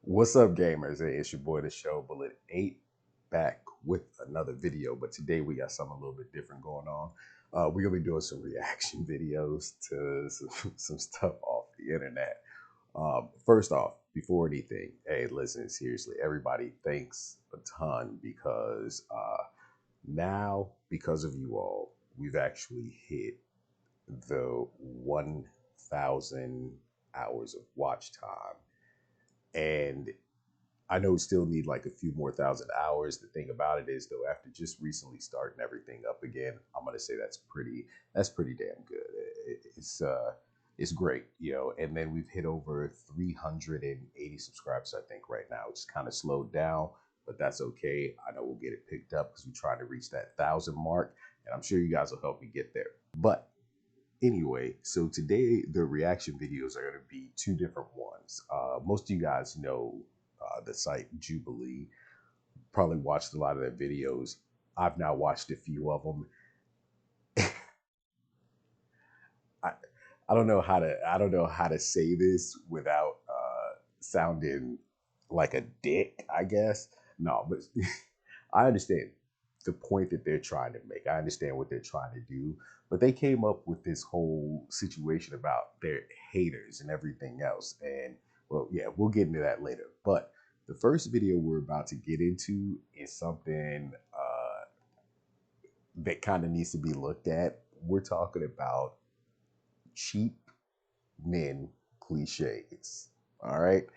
What's up, gamers? Hey, it's your boy, THESHELLBULLET8, back with another video. But today we got something a little bit different going on. We're gonna be doing some reaction videos to some stuff off the internet. First off, before anything, hey, listen, seriously, everybody, thanks a ton because now, because of you all, we've actually hit the 1,000 hours of watch time. And I know we still need like a few more thousand hours. The thing about it is, though, after just recently starting everything up again, I'm gonna say that's pretty damn good. It's great, you know. And then we've hit over 380 subscribers, I think, right now. It's kind of slowed down, but that's okay. I know we'll get it picked up because we're trying to reach that 1,000 mark, and I'm sure you guys will help me get there. But anyway, so today the reaction videos are going to be two different ones. Most of you guys know the site Jubilee. Probably watched a lot of their videos. I've now watched a few of them. I don't know how to say this without sounding like a dick, I guess. No, but I understand the point that they're trying to make. I understand what they're trying to do, but they came up with this whole situation about their haters and everything else. And well, yeah, we'll get into that later. But the first video we're about to get into is something that kind of needs to be looked at. We're talking about cheap men cliches. All right.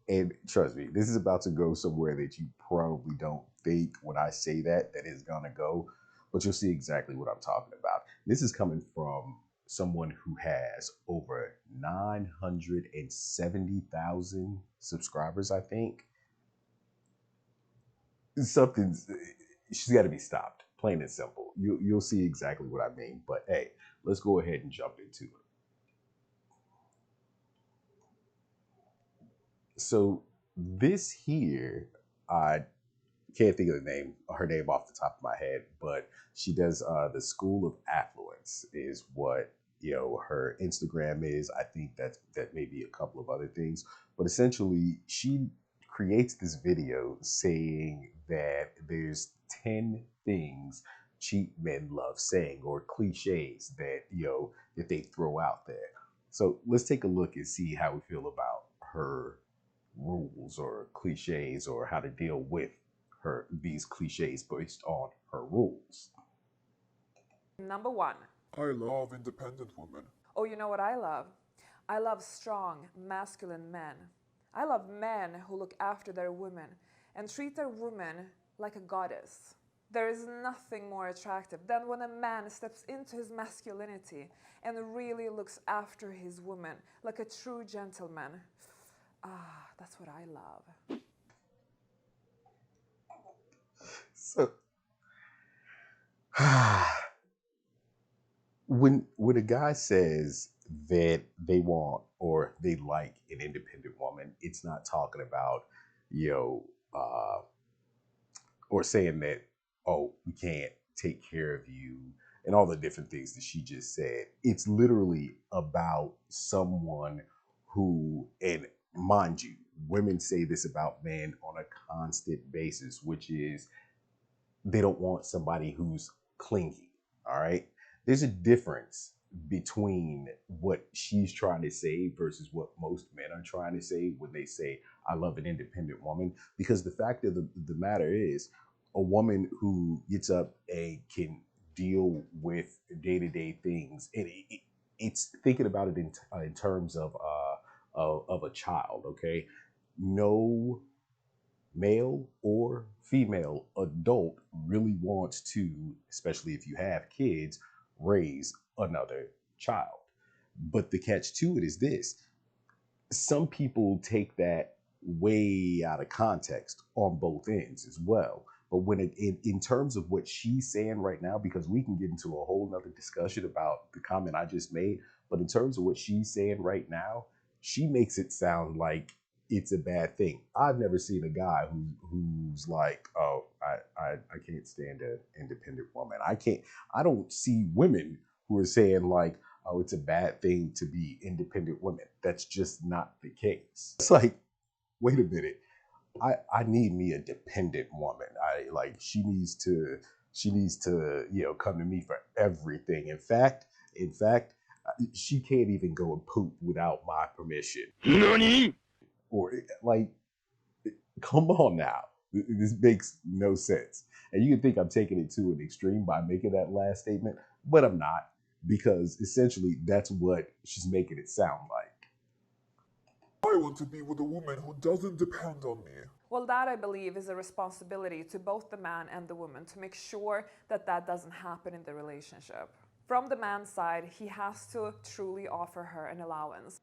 And trust me, this is about to go somewhere that you probably don't think when I say that it's gonna go, but you'll see exactly what I'm talking about. This is coming from someone who has over 970,000 subscribers, I think. She's got to be stopped, plain and simple. You'll see exactly what I mean. But hey, let's go ahead and jump into it. So this here, I can't think of her name off the top of my head, but she does the School of Affluence is what, you know, her Instagram is. I think that may be a couple of other things, but essentially she creates this video saying that there's 10 things cheap men love saying, or cliches that, you know, that they throw out there. So let's take a look and see how we feel about her rules or cliches, or how to deal with these cliches based on her rules. Number one. I love independent women. Oh, you know what I love? I love strong, masculine men. I love men who look after their women and treat their woman like a goddess. There is nothing more attractive than when a man steps into his masculinity and really looks after his woman like a true gentleman. Ah, that's what I love. So, when a guy says that they want or they like an independent woman, it's not talking about, you know, or saying that, oh, we can't take care of you and all the different things that she just said. It's literally about someone who, and mind you, women say this about men on a constant basis, which is they don't want somebody who's clingy. All right. There's a difference between what she's trying to say versus what most men are trying to say when they say, I love an independent woman. Because the fact of the matter is, a woman who gets up and can deal with day-to-day things, and it's thinking about it in terms of a child. Okay. No male or female adult really wants to, especially if you have kids, raise another child. But the catch to it is this: some people take that way out of context on both ends as well. But when in terms of what she's saying right now, because we can get into a whole nother discussion about the comment I just made, but in terms of what she's saying right now, she makes it sound like it's a bad thing. I've never seen a guy who's like, oh, I can't stand an independent woman. I don't see women who are saying like, oh, it's a bad thing to be independent women. That's just not the case. It's like, wait a minute. I need me a dependent woman. She needs to, come to me for everything. In fact, she can't even go and poop without my permission. NANI?! Or like, come on now. This makes no sense. And you can think I'm taking it to an extreme by making that last statement, but I'm not, because essentially that's what she's making it sound like. I want to be with a woman who doesn't depend on me. Well, that I believe is a responsibility to both the man and the woman to make sure that that doesn't happen in the relationship. From the man's side, he has to truly offer her an allowance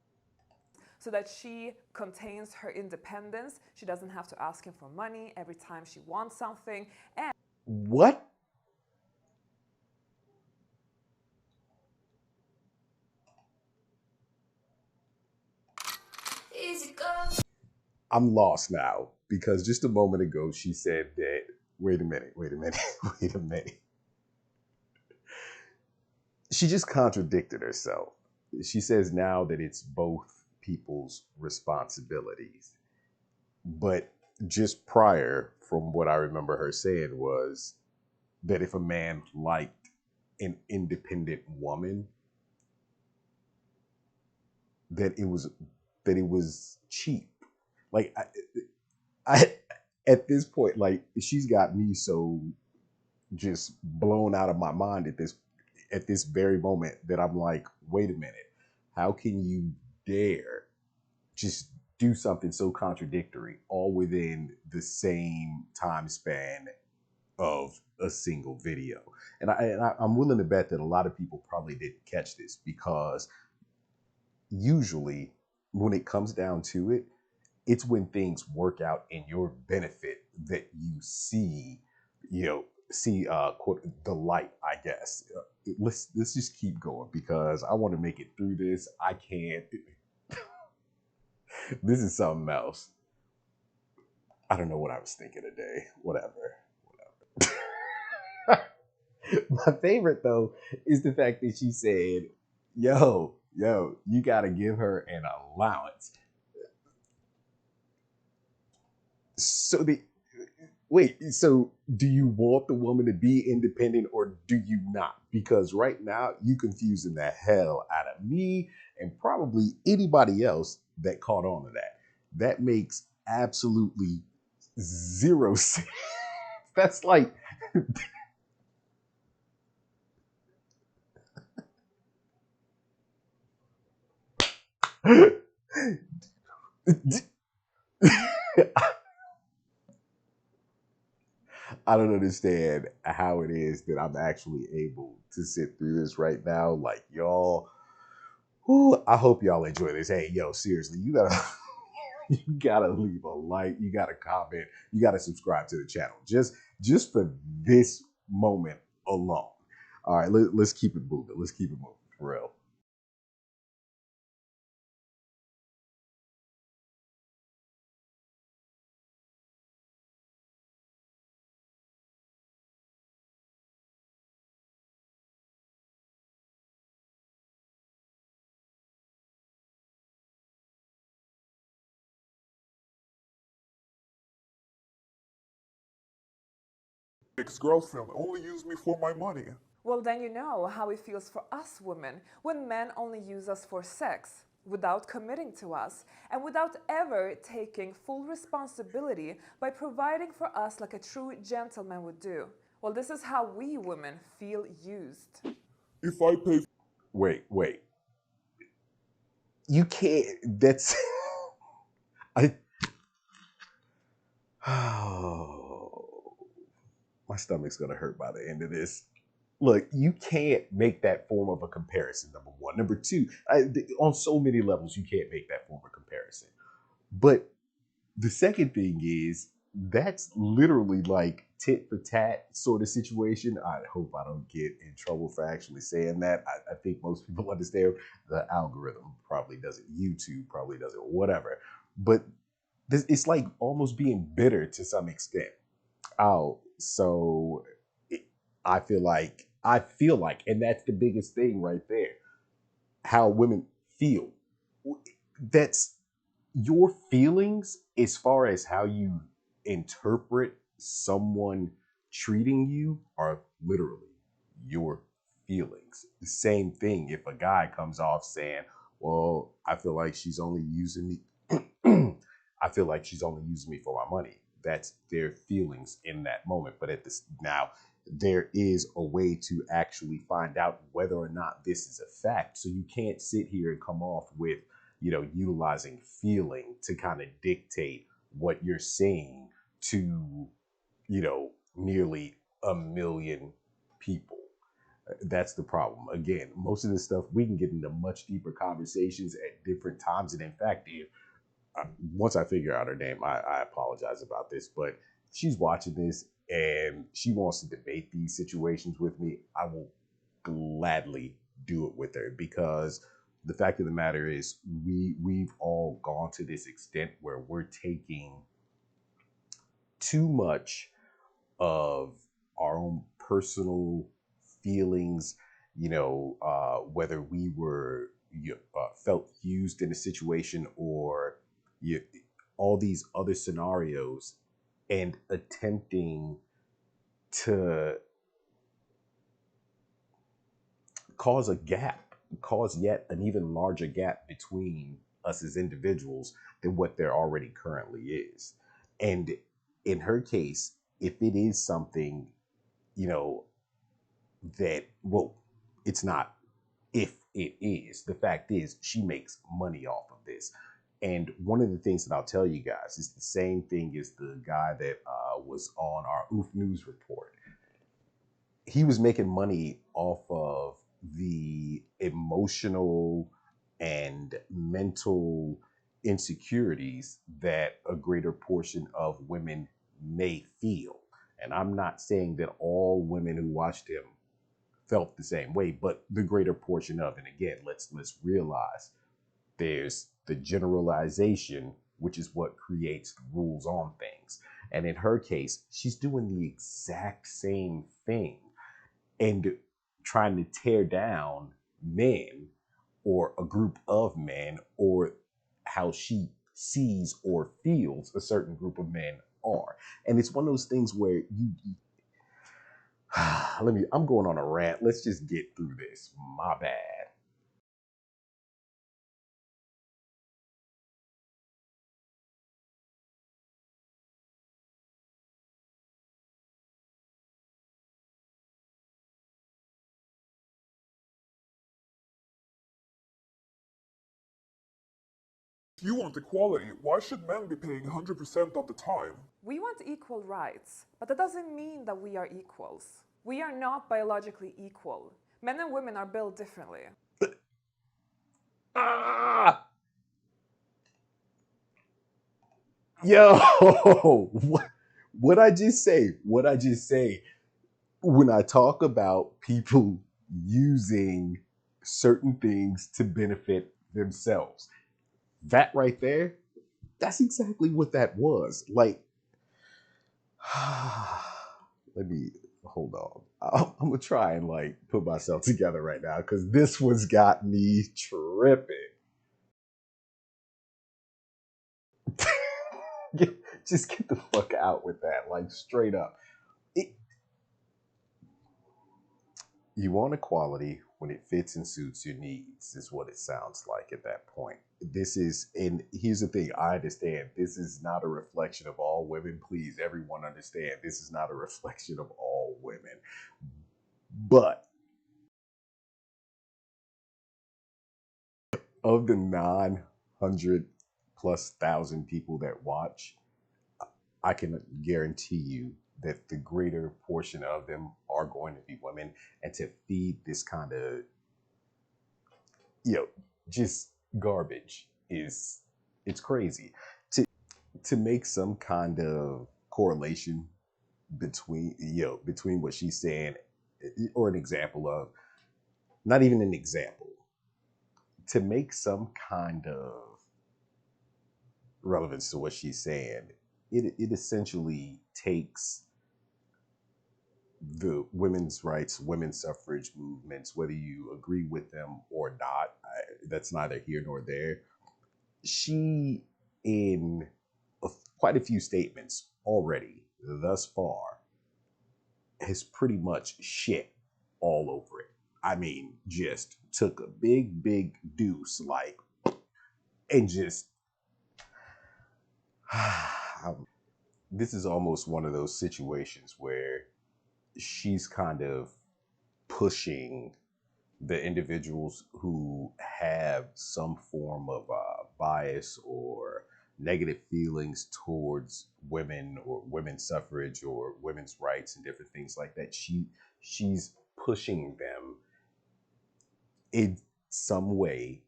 so that she contains her independence. She doesn't have to ask him for money every time she wants something. And What? I'm lost now, because just a moment ago she said that, wait a minute, wait a minute. She just contradicted herself. She says now that it's both people's responsibilities. But just prior, from what I remember her saying, was that if a man liked an independent woman, that it was cheap. Like I at this point, like, she's got me so just blown out of my mind at this very moment that I'm like, wait a minute, how can you dare just do something so contradictory all within the same time span of a single video? And I'm willing to bet that a lot of people probably didn't catch this, because usually when it comes down to it, it's when things work out in your benefit that you see, quote, the light, I guess. Let's just keep going, because I want to make it through this. I can't. This is something else. I don't know what I was thinking today. Whatever. My favorite though is the fact that she said, yo, you gotta give her an allowance. So so do you want the woman to be independent or do you not? Because right now you confusing the hell out of me and probably anybody else that caught on to that. That makes absolutely zero sense. That's like I don't understand how it is that I'm actually able to sit through this right now. Like, y'all, I hope y'all enjoy this. Hey, yo, seriously, you gotta you gotta leave a like, you gotta comment, you gotta subscribe to the channel. Just for this moment alone. All right, let's keep it moving. Let's keep it moving for real. Ex-girlfriend only used me for my money. well, then you know how it feels for us women when men only use us for sex, without committing to us, and without ever taking full responsibility by providing for us like a true gentleman would do. Well, this is how we women feel used. If I pay Wait. You can't, that's I oh, my stomach's gonna hurt by the end of this. Look, you can't make that form of a comparison, number one. Number two, on so many levels, you can't make that form of comparison. But the second thing is, that's literally like tit for tat sort of situation. I hope I don't get in trouble for actually saying that. I think most people understand the algorithm probably doesn't, YouTube probably doesn't, whatever. But it's like almost being bitter to some extent. Oh, so it, I feel like, and that's the biggest thing right there. How women feel. That's your feelings as far as how you interpret someone treating you are literally your feelings. The same thing if a guy comes off saying, well, I feel like she's only using me. I feel like she's only using me for my money. That's their feelings in that moment. But at this now, there is a way to actually find out whether or not this is a fact. So you can't sit here and come off with, utilizing feeling to kind of dictate what you're saying to, nearly a million people. That's the problem. Again, most of this stuff we can get into much deeper conversations at different times. And in fact, if once I figure out her name, I apologize about this, but she's watching this and she wants to debate these situations with me, I will gladly do it with her, because the fact of the matter is we've all gone to this extent where we're taking too much of our own personal feelings, whether we were felt used in a situation or you, all these other scenarios, and attempting to cause a gap, cause yet an even larger gap between us as individuals than what there already currently is. And in her case, if it is something, you know, that, well, it's not if it is. The fact is, she makes money off of this. And one of the things that I'll tell you guys is the same thing as the guy that was on our Oof News report. He was making money off of the emotional and mental insecurities that a greater portion of women may feel. And I'm not saying that all women who watched him felt the same way, but the greater portion of. And again, let's realize there's the generalization, which is what creates the rules on things. And in her case, she's doing the exact same thing and trying to tear down men or a group of men or how she sees or feels a certain group of men are. And it's one of those things where I'm going on a rant. Let's just get through this. My bad. If you want equality, why should men be paying 100% of the time? We want equal rights, but that doesn't mean that we are equals. We are not biologically equal. Men and women are built differently. Ah! Yo, what I just say? What I just say? When I talk about people using certain things to benefit themselves, that right there, that's exactly what that was. Like, let me hold on. I'm gonna try and like put myself together right now because this one's got me tripping. Just get the fuck out with that, like straight up. It, you want equality when it fits and suits your needs, is what it sounds like at that point. This is, and here's the thing, I understand this is not a reflection of all women. Please, everyone understand this is not a reflection of all women. But of the 900 plus thousand people that watch, I can guarantee you that the greater portion of them are going to be women. And to feed this kind of, you know, just garbage is, it's crazy. To make some kind of correlation between, between what she's saying or an example of, not even an example, to make some kind of relevance to what she's saying. It essentially takes the women's rights, women's suffrage movements, whether you agree with them or not, that's neither here nor there. She, in quite a few statements already thus far, has pretty much shit all over it. I mean, just took a big deuce, like, and just. This is almost one of those situations where she's kind of pushing the individuals who have some form of bias or negative feelings towards women or women's suffrage or women's rights and different things like that. She's pushing them in some way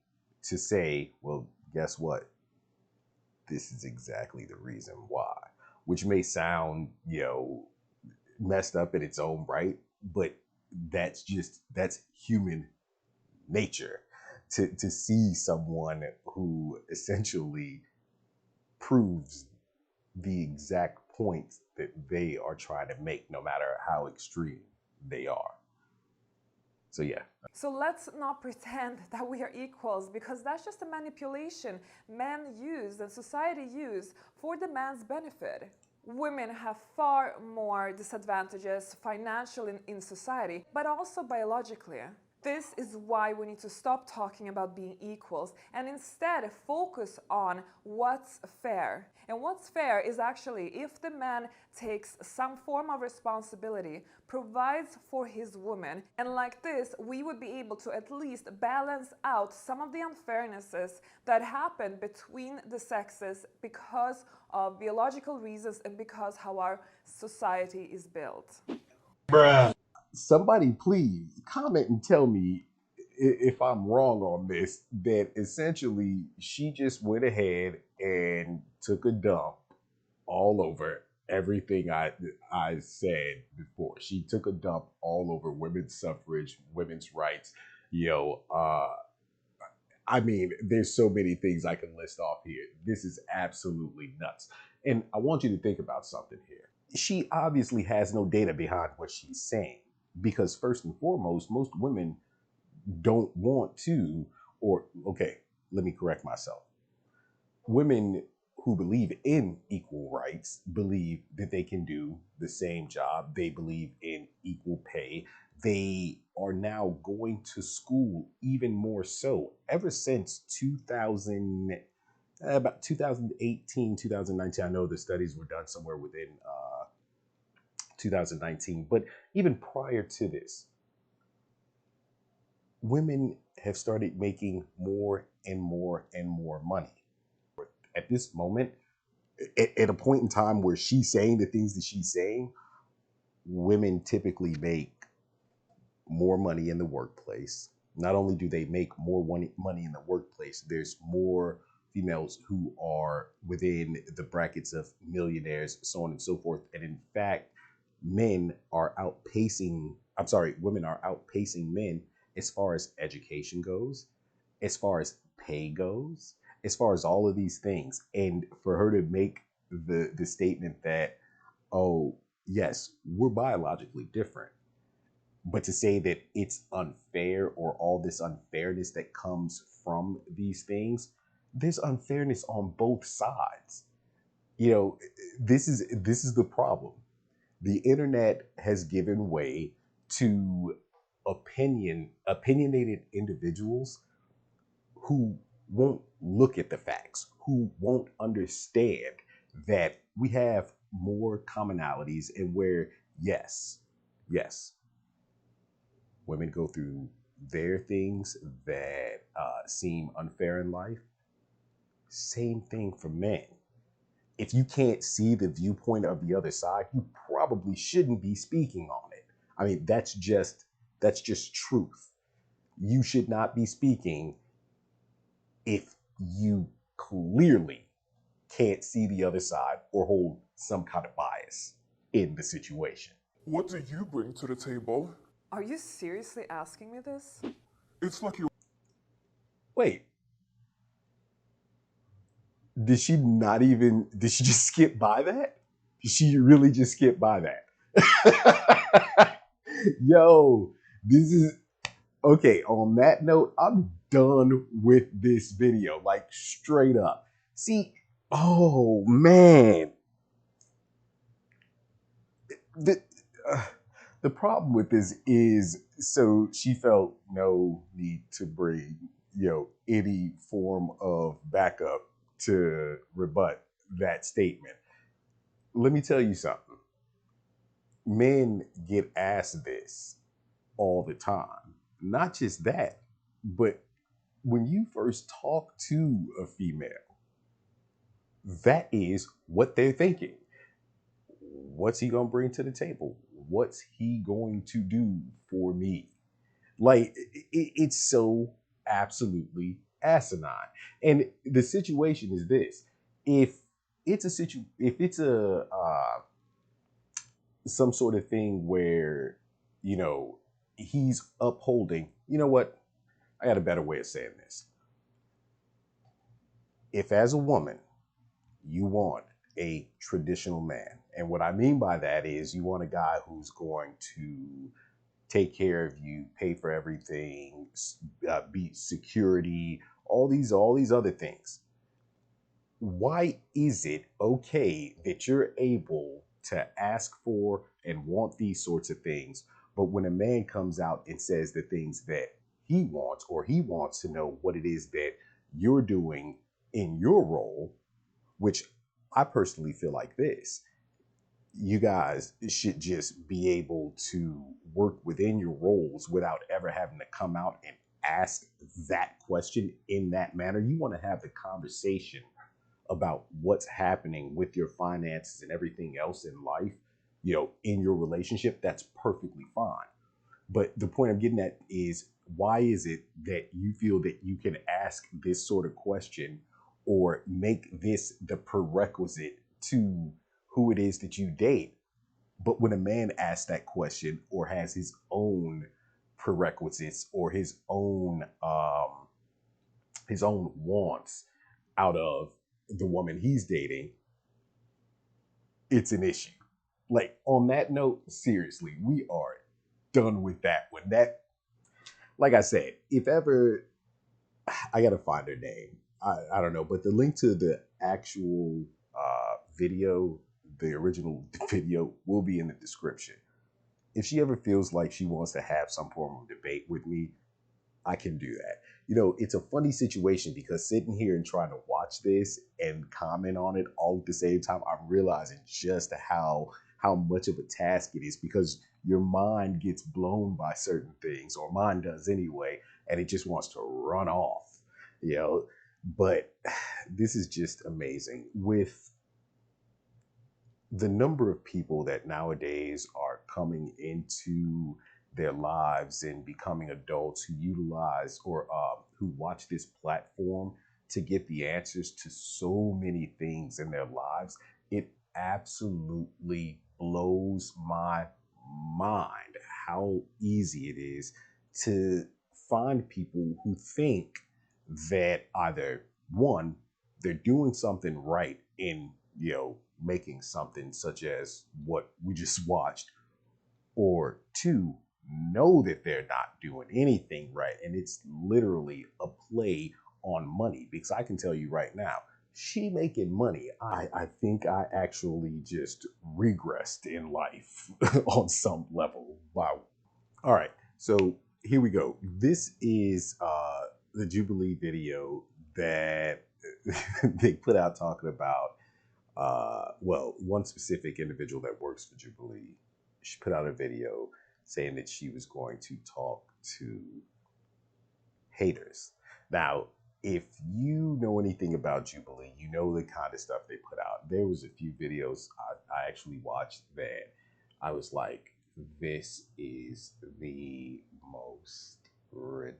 to say, well, guess what? This is exactly the reason why, which may sound, messed up in its own right, but that's human nature to see someone who essentially proves the exact points that they are trying to make, no matter how extreme they are. So yeah. So let's not pretend that we are equals, because that's just a manipulation men use and society use for the man's benefit. Women have far more disadvantages financially in society, but also biologically. This is why we need to stop talking about being equals and instead focus on what's fair. And what's fair is actually if the man takes some form of responsibility, provides for his woman, and like this we would be able to at least balance out some of the unfairnesses that happen between the sexes because of biological reasons and because how our society is built. Bruh. Somebody please comment and tell me if I'm wrong on this, that essentially she just went ahead and took a dump all over everything I said before. She took a dump all over women's suffrage, women's rights. I mean, there's so many things I can list off here. This is absolutely nuts. And I want you to think about something here. She obviously has no data behind what she's saying, because first and foremost, most women don't want to, or okay, let me correct myself. Women who believe in equal rights believe that they can do the same job. They believe in equal pay. They are now going to school even more so. Ever since about 2018, 2019, I know the studies were done somewhere within 2019, but even prior to this, women have started making more and more and more money. At this moment, at a point in time where she's saying the things that she's saying, women typically make more money in the workplace. Not only do they make more money in the workplace, there's more females who are within the brackets of millionaires, so on and so forth. And in fact, women are outpacing men as far as education goes, as far as pay goes, as far as all of these things. And for her to make the statement that, oh, yes, we're biologically different, but to say that it's unfair or all this unfairness that comes from these things, there's unfairness on both sides. This is the problem. The internet has given way to opinionated individuals who won't look at the facts, who won't understand that we have more commonalities, and where, yes, women go through their things that seem unfair in life. Same thing for men. If you can't see the viewpoint of the other side, you probably shouldn't be speaking on it. I mean, that's just truth. You should not be speaking if you clearly can't see the other side or hold some kind of bias in the situation. What do you bring to the table? Are you seriously asking me this? It's like you. Wait. Did she not even? Did she just skip by that? Did she really just skip by that? Yo, this is okay. On that note, I'm done with this video. Like straight up. See, oh man, the uh, the problem with this is so she felt no need to bring any form of backup to rebut that statement. Let me tell you something. Men get asked this all the time. Not just that, but when you first talk to a female, that is what they're thinking. What's he gonna bring to the table? What's he going to do for me? Like it's so absolutely asinine. And the situation is this: if if it's a some sort of thing where you know he's upholding. You know what? I got a better way of saying this. If as a woman you want a traditional man, and what I mean by that is you want a guy who's going to take care of you, pay for everything, be security, all these other things. Why is it okay that you're able to ask for and want these sorts of things, but when a man comes out and says the things that he wants, or he wants to know what it is that you're doing in your role, which I personally feel like this, you guys should just be able to work within your roles without ever having to come out and ask that question in that manner. You want to have the conversation about what's happening with your finances and everything else in life, in your relationship. That's perfectly fine. But the point I'm getting at is, why is it that you feel that you can ask this sort of question or make this the prerequisite to who it is that you date? But when a man asks that question or has his own prerequisites or his own wants out of the woman he's dating, it's an issue. Like on that note, seriously, we are done with that one. That, like I said, if ever I gotta find her name, I don't know, but the link to the actual video, the original video, will be in the description. If she ever feels like she wants to have some form of debate with me, I can do that. It's a funny situation because sitting here and trying to watch this and comment on it all at the same time, I'm realizing just how much of a task it is, because your mind gets blown by certain things, or mine does anyway, and it just wants to run off. You know, but this is just amazing with the number of people that nowadays are coming into their lives and becoming adults who utilize or who watch this platform to get the answers to so many things in their lives. It absolutely blows my mind how easy it is to find people who think that either one, they're doing something right in making something such as what we just watched, or two, know that they're not doing anything right, and it's literally a play on money. Because I can tell you right now, she making money. I think I actually just regressed in life on some level. Wow. All right, so here we go. This is the Jubilee video that they put out talking about one specific individual that works for Jubilee. She put out a video saying that she was going to talk to haters. Now, if you know anything about Jubilee, you know the kind of stuff they put out. There was a few videos I actually watched that I was like, this is the most ridiculous.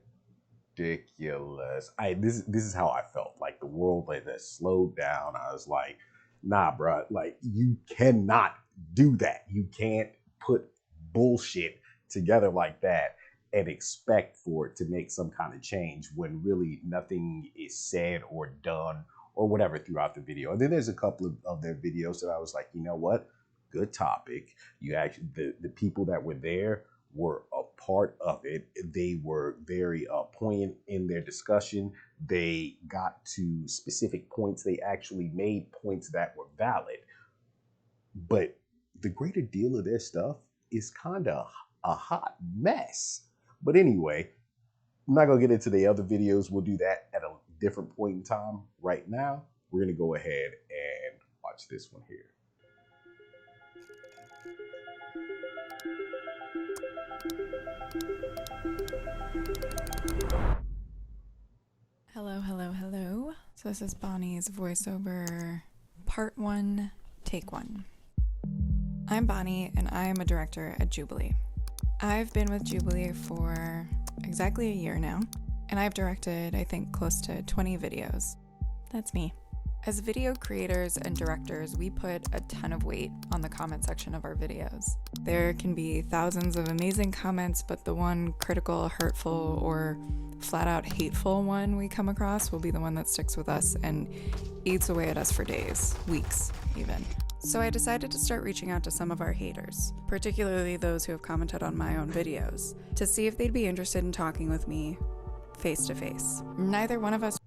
This is how I felt. Like the world like that slowed down. I was like, nah, bro. Like you cannot do that. You can't put bullshit together like that and expect for it to make some kind of change when really nothing is said or done or whatever throughout the video. And then there's a couple of their videos that I was like, you know what? Good topic. You actually, the people that were there were a part of it. They were very poignant in their discussion. They got to specific points. They actually made points that were valid. But the greater deal of their stuff is kind of a hot mess. But anyway, I'm not going to get into the other videos. We'll do that at a different point in time. Right now, we're going to go ahead and watch this one here. Hello, hello, hello. So this is Bonnie's voiceover part 1, take 1. I'm Bonnie and I am a director at Jubilee. I've been with Jubilee for exactly a year now, and I've directed, I think, close to 20 videos. That's me. As video creators and directors, we put a ton of weight on the comment section of our videos. There can be thousands of amazing comments, but the one critical, hurtful, or flat out hateful one we come across will be the one that sticks with us and eats away at us for days, weeks even. So I decided to start reaching out to some of our haters, particularly those who have commented on my own videos, to see if they'd be interested in talking with me face to face. Neither one of us.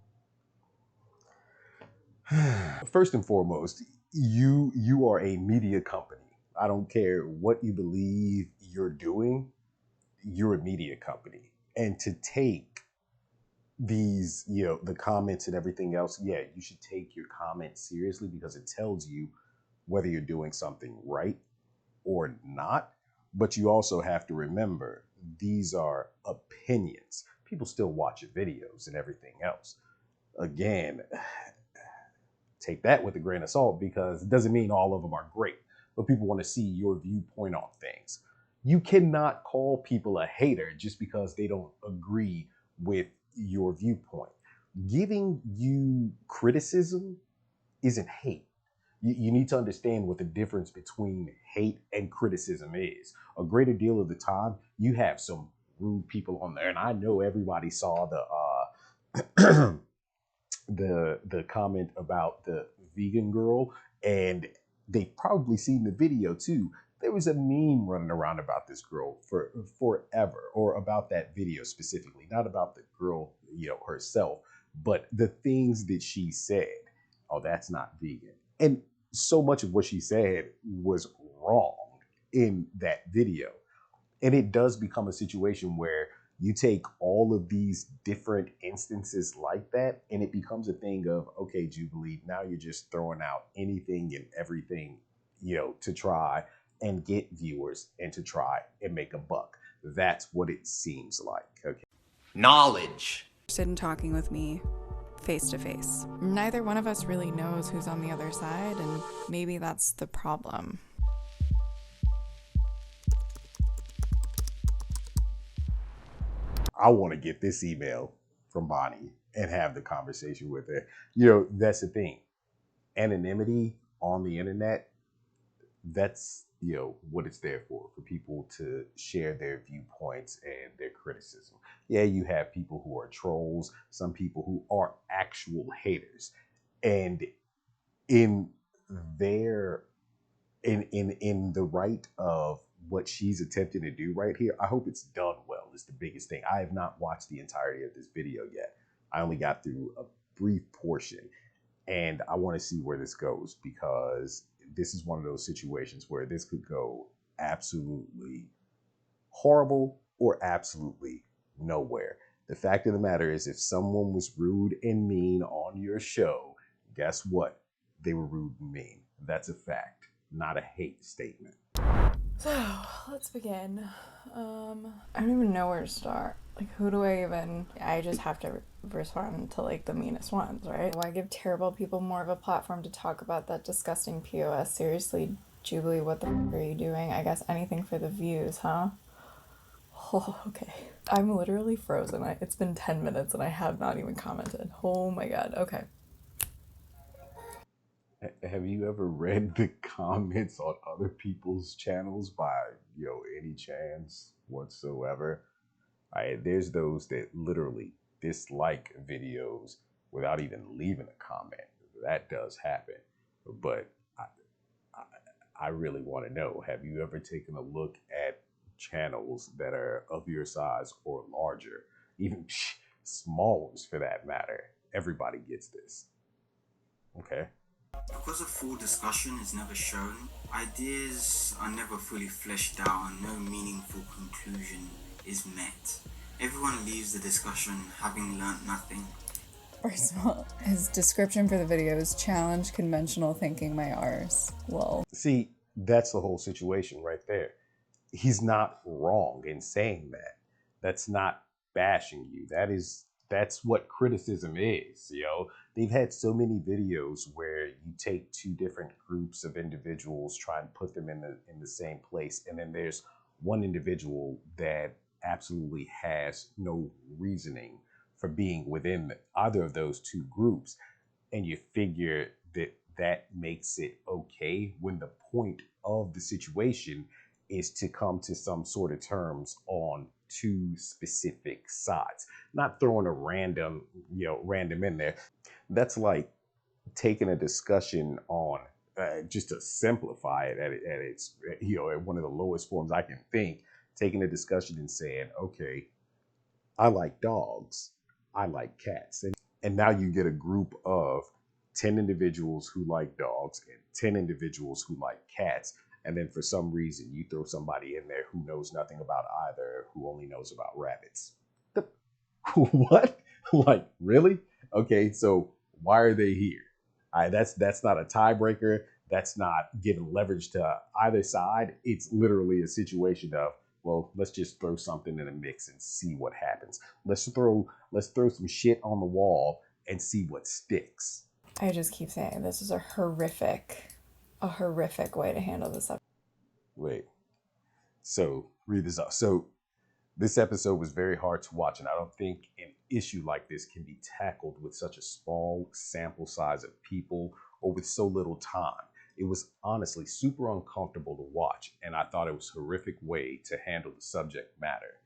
First and foremost, you are a media company. I don't care what you believe you're doing, you're a media company. And to take these, the comments and everything else, yeah, you should take your comments seriously because it tells you whether you're doing something right or not. But you also have to remember, these are opinions. People still watch your videos and everything else. Again, take that with a grain of salt because it doesn't mean all of them are great, but people want to see your viewpoint on things. You cannot call people a hater just because they don't agree with your viewpoint. Giving you criticism isn't hate. You need to understand what the difference between hate and criticism is. A greater deal of the time, you have some rude people on there, and I know everybody saw the the comment about the vegan girl, and they've probably seen the video too. There was a meme running around about this girl for forever, or about that video specifically, not about the girl, herself, but the things that she said. Oh, that's not vegan. And so much of what she said was wrong in that video. And it does become a situation where you take all of these different instances like that, and it becomes a thing of, okay, Jubilee, now you're just throwing out anything and everything, to try and get viewers and to try and make a buck. That's what it seems like. Okay. Knowledge. Interested in talking with me face to face. Neither one of us really knows who's on the other side, and maybe that's the problem. I want to get this email from Bonnie and have the conversation with her. That's the thing. Anonymity on the internet, that's, what it's there for people to share their viewpoints and their criticism. Yeah, you have people who are trolls, some people who are actual haters. And in their, in the right of what she's attempting to do right here, I hope it's done well is the biggest thing. I have not watched the entirety of this video yet. I only got through a brief portion, and I want to see where this goes because this is one of those situations where this could go absolutely horrible or absolutely nowhere. The fact of the matter is, if someone was rude and mean on your show, guess what? They were rude and mean. That's a fact, not a hate statement. So, let's begin. I don't even know where to start. Who do I just have to respond to, the meanest ones, right? Why give terrible people more of a platform to talk about that disgusting POS? Seriously, Jubilee, what the f*** are you doing? I guess anything for the views, huh? Oh, okay. I'm literally frozen. It's been 10 minutes and I have not even commented. Oh my god, okay. Have you ever read the comments on other people's channels by, any chance whatsoever? There's those that literally dislike videos without even leaving a comment. That does happen. But I really want to know, have you ever taken a look at channels that are of your size or larger, even small ones for that matter? Everybody gets this. Okay. Because a full discussion is never shown, ideas are never fully fleshed out and no meaningful conclusion is met. Everyone leaves the discussion having learnt nothing. First of all, his description for the video is challenge conventional thinking my arse. Lol. See, that's the whole situation right there. He's not wrong in saying that. That's not bashing you. That's what criticism is, They've had so many videos where you take two different groups of individuals, try and put them in the same place, and then there's one individual that absolutely has no reasoning for being within either of those two groups, and you figure that makes it okay when the point of the situation is to come to some sort of terms on two specific sides, not throwing a random in there. That's like taking a discussion on, just to simplify it at its, at one of the lowest forms I can think, taking a discussion and saying, okay, I like dogs, I like cats. And now you get a group of 10 individuals who like dogs and 10 individuals who like cats. And then for some reason, you throw somebody in there who knows nothing about either, who only knows about rabbits. What? Like, really? Okay, so why are they here? That's not a tiebreaker. That's not giving leverage to either side. It's literally a situation of, well, let's just throw something in a mix and see what happens. Let's throw some shit on the wall and see what sticks. I just keep saying this is a horrific way to handle this up. Wait. So read this out. So this episode was very hard to watch, and I don't think an issue like this can be tackled with such a small sample size of people or with so little time. It was honestly super uncomfortable to watch, and I thought it was a horrific way to handle the subject matter.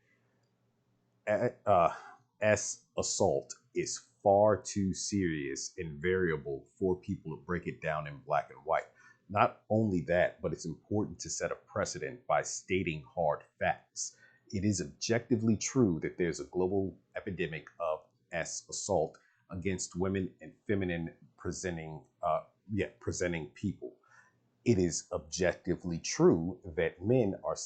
Assault is far too serious and variable for people to break it down in black and white. Not only that, but it's important to set a precedent by stating hard facts. It is objectively true that there's a global epidemic of assault against women and feminine presenting people. It is objectively true that men are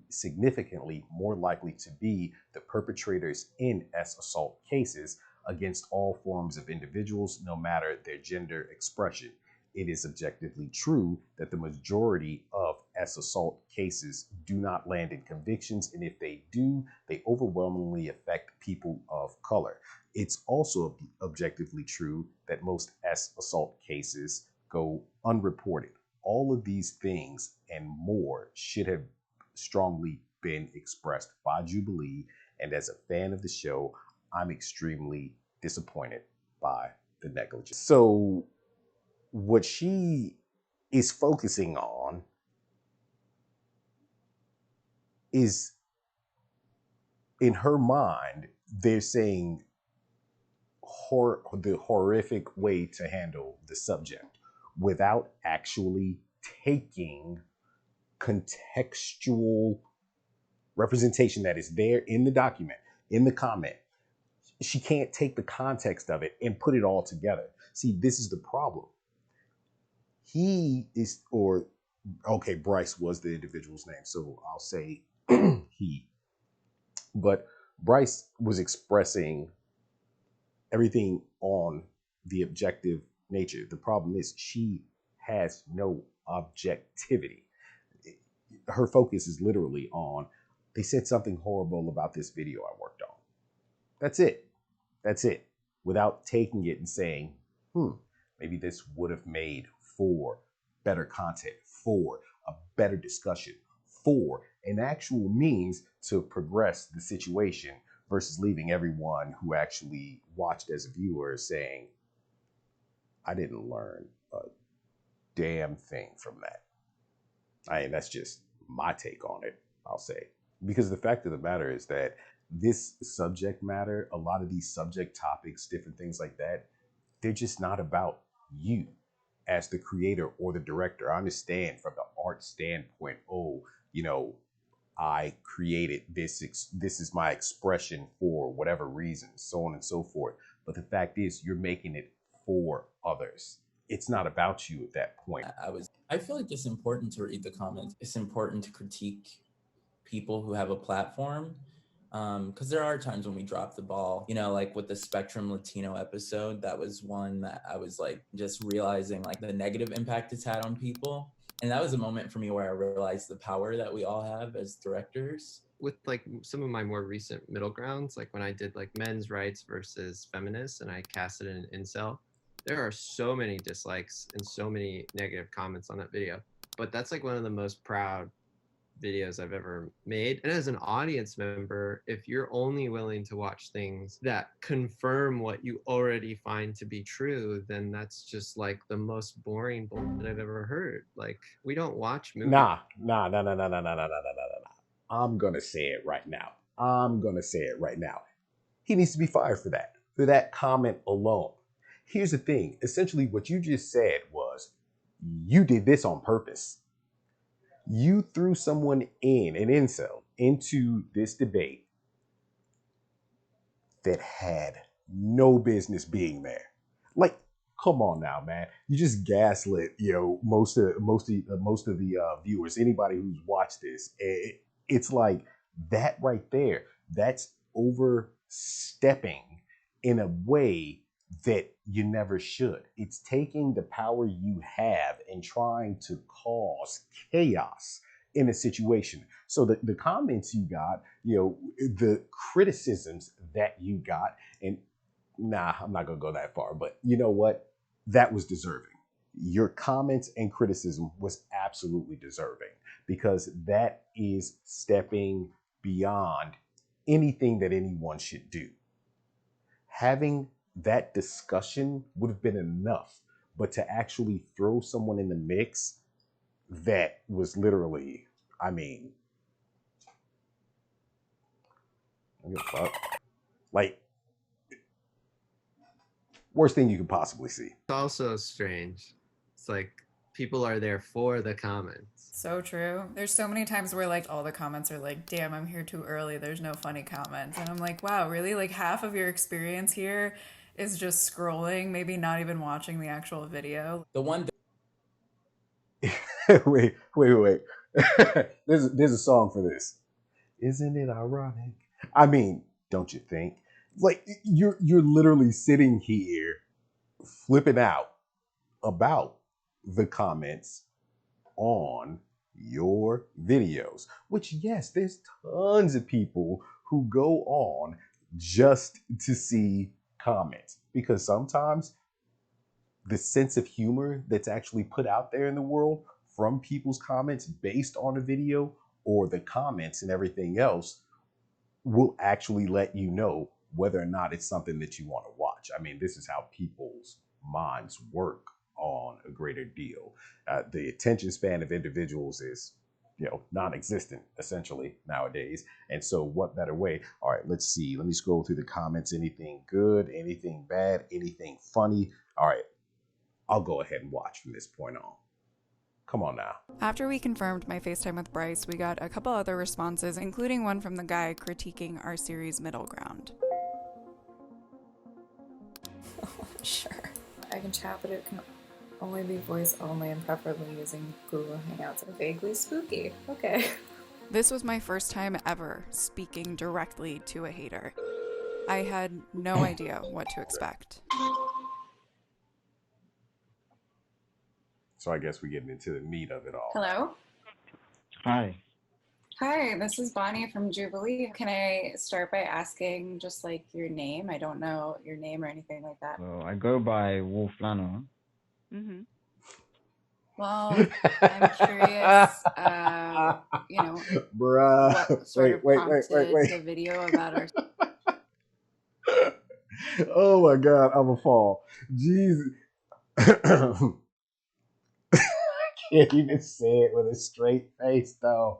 significantly more likely to be the perpetrators in assault cases against all forms of individuals, no matter their gender expression. It is objectively true that the majority of assault cases do not land in convictions, and if they do, they overwhelmingly affect people of color. It's also objectively true that most assault cases go unreported. All of these things and more should have strongly been expressed by Jubilee, and as a fan of the show, I'm extremely disappointed by the negligence. So what she is focusing on is, in her mind, they're saying the horrific way to handle the subject without actually taking contextual representation that is there in the document, in the comment. She can't take the context of it and put it all together. See, this is the problem. Bryce was the individual's name, so I'll say he. But Bryce was expressing everything on the objective nature. The problem is she has no objectivity. Her focus is literally on, they said something horrible about this video I worked on. That's it. Without taking it and saying, maybe this would have made for better content, for a better discussion, for an actual means to progress the situation, versus leaving everyone who actually watched as a viewer saying, I didn't learn a damn thing from that. That's just my take on it, I'll say. Because the fact of the matter is that this subject matter, a lot of these subject topics, different things like that, they're just not about you as the creator or the director. I understand from the art standpoint, oh, you know, I created this, this is my expression for whatever reason, so on and so forth. But the fact is, you're making it for others. It's not about you at that point. I feel like it's important to read the comments. It's important to critique people who have a platform, because there are times when we drop the ball, you know, like with the Spectrum Latino episode. That was one that I was like just realizing like the negative impact it's had on people. And that was a moment for me where I realized the power that we all have as directors. With like some of my more recent middle grounds, like when I did like men's rights versus feminists and I casted an incel, there are so many dislikes and so many negative comments on that video. But that's like one of the most proud videos I've ever made. And as an audience member, if you're only willing to watch things that confirm what you already find to be true, then that's just like the most boring bullshit I've ever heard. Like, we don't watch movies. Nah. I'm gonna say it right now. He needs to be fired for that comment alone. Here's the thing. Essentially, what you just said was, you did this on purpose. You threw someone in, an incel, into this debate that had no business being there. Like, come on now, man. You just gaslit, you know, most of the viewers. Anybody who's watched this, it's like that right there. That's overstepping in a way that you never should. It's taking the power you have and trying to cause chaos in a situation. So the comments you got, you know, the criticisms that you got, and nah, I'm not gonna go that far, but you know what? That was deserving. Your comments and criticism was absolutely deserving, because that is stepping beyond anything that anyone should do. Having that discussion would have been enough, but to actually throw someone in the mix that was literally, I mean, like, worst thing you could possibly see. It's also strange. It's like people are there for the comments. So true. There's so many times where like all the comments are like, damn, I'm here too early, there's no funny comments. And I'm like, wow, really? Like half of your experience here is just scrolling, maybe not even watching the actual video. The one wait. There's a song for this. Isn't it ironic? I mean, don't you think? Like, you're literally sitting here flipping out about the comments on your videos, which, yes, there's tons of people who go on just to see comments, because sometimes the sense of humor that's actually put out there in the world from people's comments based on a video, or the comments and everything else, will actually let you know whether or not it's something that you want to watch. I mean, this is how people's minds work on a greater deal. The attention span of individuals is, you know, non-existent essentially nowadays. And so what better way? All right, let's see. Let me scroll through the comments. Anything good, anything bad, anything funny? All right, I'll go ahead and watch from this point on. Come on now. After we confirmed my FaceTime with Bryce, we got a couple other responses, including one from the guy critiquing our series Middle Ground. Sure. I can chat, but it can only be voice only and preferably using Google Hangouts. Vaguely spooky. Okay. This was my first time ever speaking directly to a hater. I had no idea what to expect. So I guess we're getting into the meat of it all. Hello? Hi. Hi, this is Bonnie from Jubilee. Can I start by asking just like your name? I don't know your name or anything like that. So I go by Wolf Lano. Mm-hmm. Well, I'm curious, you know, bruh. what sort of prompted the video about our... Oh my God, I'm a fall. Jesus. Can't even say it with a straight face though.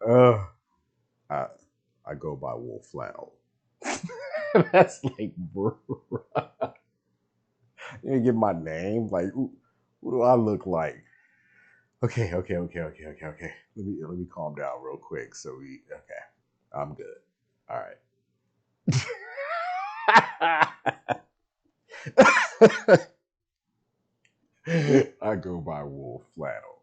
I go by Wolf Flannel. That's like, bruh. You give my name. Like, who do I look like? Okay. Let me calm down real quick. Okay. I'm good. All right. I go by Wolf Flannel.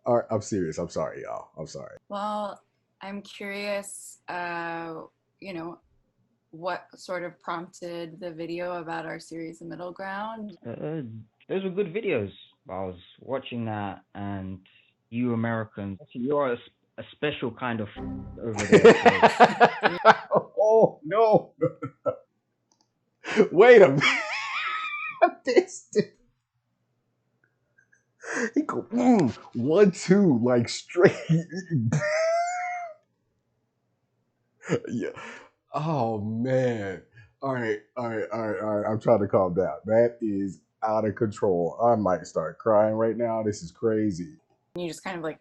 All right, I'm serious. I'm sorry, y'all. I'm sorry. Well, I'm curious, what sort of prompted the video about our series, The Middle Ground? Those were good videos. I was watching that, and you Americans, you're a special kind of over there. Oh no! Wait a minute. He go 1, 2 like straight. Yeah. Oh man. All right. I'm trying to calm down. That is out of control. I might start crying right now. This is crazy. Can you just kind of like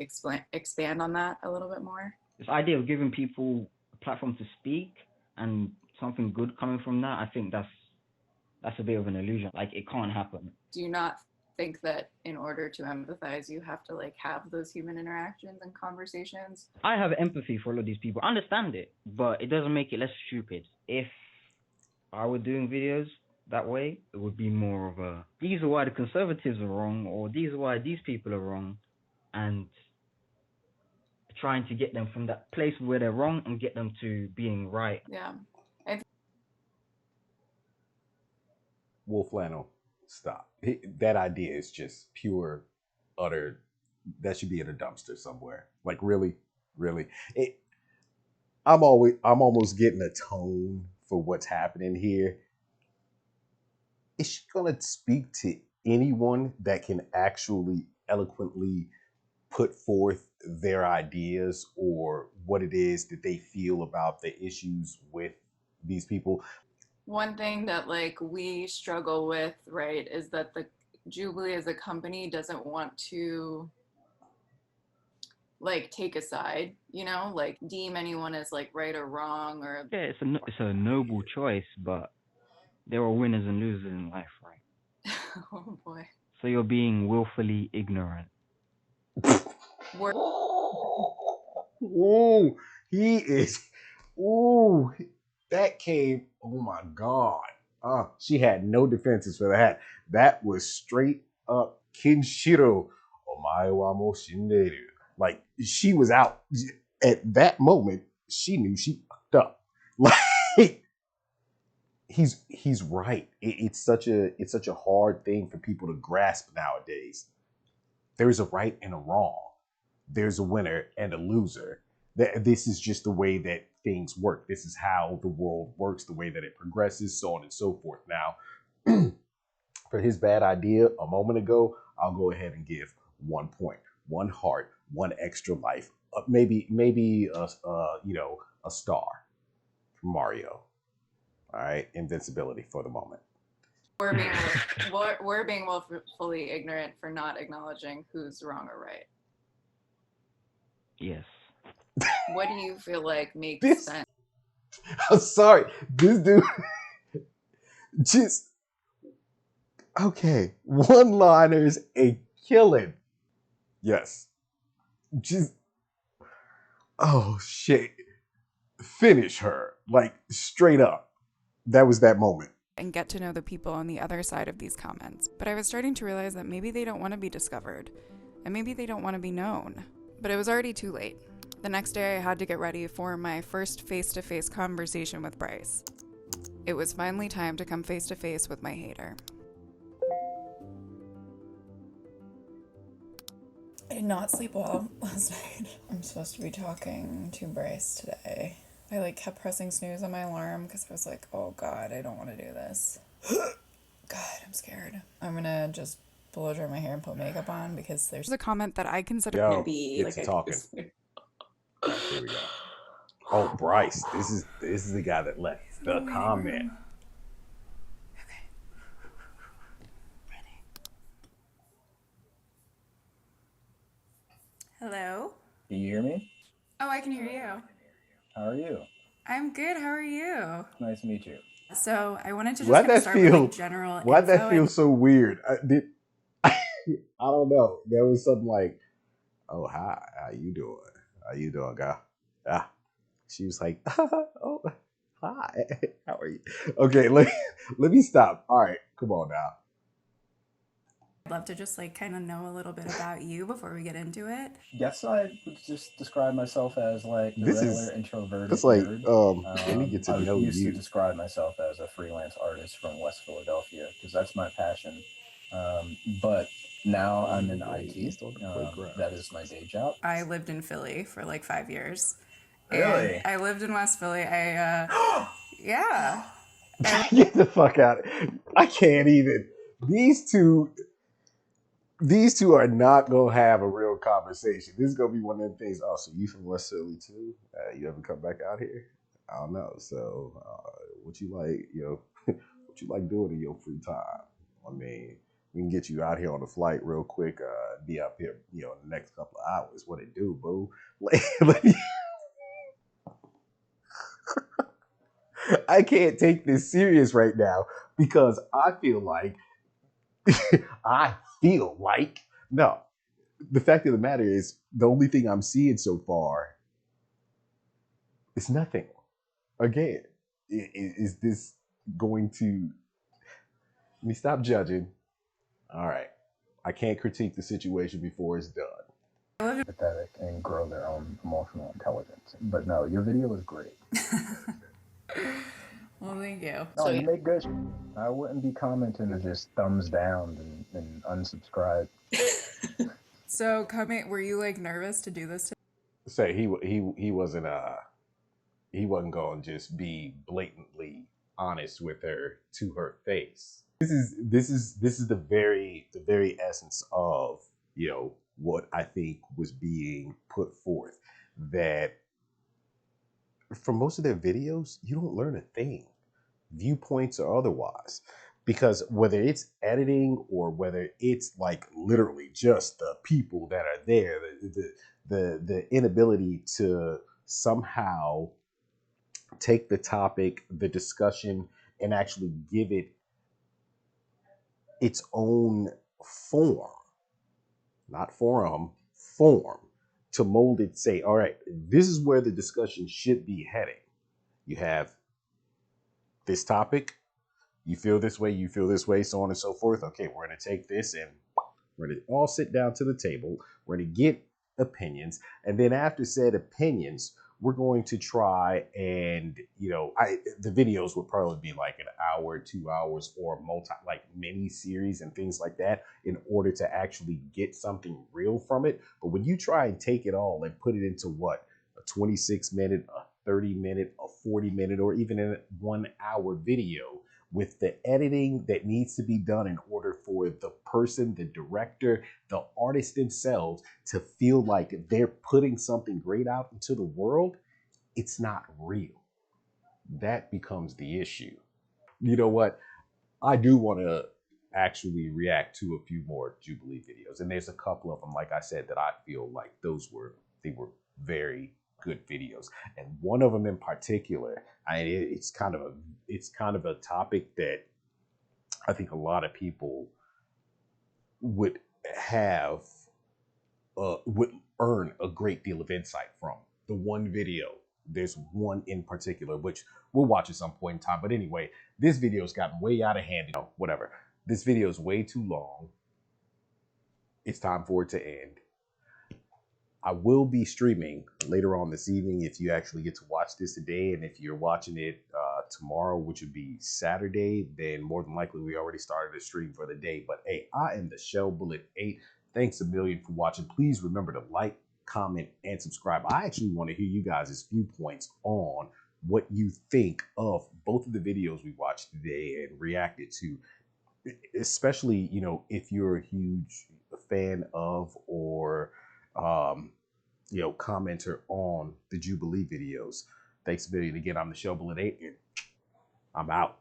expand on that a little bit more? This idea of giving people a platform to speak and something good coming from that, I think that's a bit of an illusion. Like, it can't happen. Do you not think that in order to empathize, you have to like have those human interactions and conversations? I have empathy for all of these people. I understand it, but it doesn't make it less stupid. If I were doing videos that way, it would be more of a, these are why the conservatives are wrong, or these are why these people are wrong, and trying to get them from that place where they're wrong and get them to being right. Yeah. Wolf Flannel, stop. That idea is just pure, utter. That should be in a dumpster somewhere. Like, really. I'm almost getting a tone for what's happening here. Is she gonna speak to anyone that can actually eloquently put forth their ideas or what it is that they feel about the issues with these people? One thing that like we struggle with, right, is that the Jubilee as a company doesn't want to like take a side, like deem anyone as like right or wrong, or Yeah, it's a noble choice, but there are winners and losers in life, right? Oh boy. So you're being willfully ignorant. Ooh, he is. Ooh, that came. Oh my God. She had no defenses for that. That was straight up Kinshiro. Omae wa mo shinderu. Like, she was out at that moment. She knew she fucked up. Like, he's right. It's such a hard thing for people to grasp nowadays. There's a right and a wrong. There's a winner and a loser. This is just the way that things work. This is how the world works, the way that it progresses, so on and so forth. Now, for his bad idea a moment ago, I'll go ahead and give 1 point, 1 heart, 1 extra life, maybe a star from Mario. All right, invincibility for the moment. We're being willfully ignorant for not acknowledging who's wrong or right. Yes. What do you feel like makes sense? I'm sorry, this dude just okay. One-liners a killing. Yes. Just oh shit. Finish her. Like, straight up. That was that moment. And get to know the people on the other side of these comments. But I was starting to realize that maybe they don't want to be discovered, and maybe they don't want to be known. But it was already too late. The next day I had to get ready for my first face-to-face conversation with Bryce. It was finally time to come face-to-face with my hater. I did not sleep well last night. I'm supposed to be talking to Bryce today. I kept pressing snooze on my alarm because I was like, oh God, I don't want to do this. God, I'm scared. I'm gonna just blow dry my hair and put makeup on because there's a comment that I consider Yo, to be it's talking. Here we go. Oh, Bryce, this is the guy that left the comment. Okay. Ready. Hello? Can you hear me? Oh, I can hear you. How are you? I'm good. How are you? Nice to meet you. So I wanted to just Why kind of that start with feel? like general Why info. that feel so weird? I don't know. There was something like, "Oh hi, how you doing? How you doing, guy?" Ah, she was like, "Oh hi, how are you?" Okay, let me stop. All right, come on now. I'd love to just like kind of know a little bit about you before we get into it. Guess I would just describe myself as like the This regular is introverted that's like nerd. let me get to I know used to you. describe myself as a freelance artist from West Philadelphia because that's my passion. But now I'm in IT. East on the playground. That is my day job. I lived in Philly for like 5 years. Really? And I lived in West Philly. Yeah. Get the fuck out! I can't even. These two are not gonna have a real conversation. This is gonna be one of them things. Oh, so you from West Philly too? You ever come back out here? I don't know. So, what you like? What you like doing in your free time? I mean, we can get you out here on the flight real quick. Be up here, in the next couple of hours. What it do, boo? I can't take this serious right now because I feel like no. The fact of the matter is, the only thing I'm seeing so far is nothing. Again, is this going to? Let me stop judging. All right, I can't critique the situation before it's done. Empathetic and grow their own emotional intelligence. But no, your video was great. Well, thank you. No, you make good. I wouldn't be commenting to just thumbs down and unsubscribe. So were you like nervous to do this? Say he wasn't going to just be blatantly honest with her to her face. This is the very essence of what I think was being put forth, that for most of their videos you don't learn a thing, viewpoints or otherwise, because whether it's editing or whether it's like literally just the people that are there, the inability to somehow take the topic, the discussion, and actually give it its own form, not forum, form, to mold it, say, all right, this is where the discussion should be heading. You have this topic, you feel this way, so on and so forth. Okay, we're going to take this and we're going to all sit down to the table. We're going to get opinions. And then after said opinions, we're going to try and, the videos would probably be like an hour, 2 hours, or mini series and things like that in order to actually get something real from it. But when you try and take it all and put it into a 26-minute, a 30-minute, a 40-minute, or even a 1 hour video, with the editing that needs to be done in order for the person, the director, the artist themselves to feel like they're putting something great out into the world, it's not real. That becomes the issue. You know what? I do want to actually react to a few more Jubilee videos. And there's a couple of them, like I said, that I feel like they were very good videos. And one of them in particular, it's kind of a topic that I think a lot of people would earn a great deal of insight from. The one video, there's one in particular, which we'll watch at some point in time. But anyway, this video's gotten way out of hand. Whatever. This video is way too long. It's time for it to end. I will be streaming later on this evening if you actually get to watch this today. And if you're watching it tomorrow, which would be Saturday, then more than likely we already started a stream for the day. But hey, I am THESHELLBULLET8. Thanks a million for watching. Please remember to like, comment, and subscribe. I actually want to hear you guys' viewpoints on what you think of both of the videos we watched today and reacted to. Especially, if you're a huge fan of or commenter on the Jubilee videos. Thanks a million again. I'm THESHELLBULLET8, and I'm out.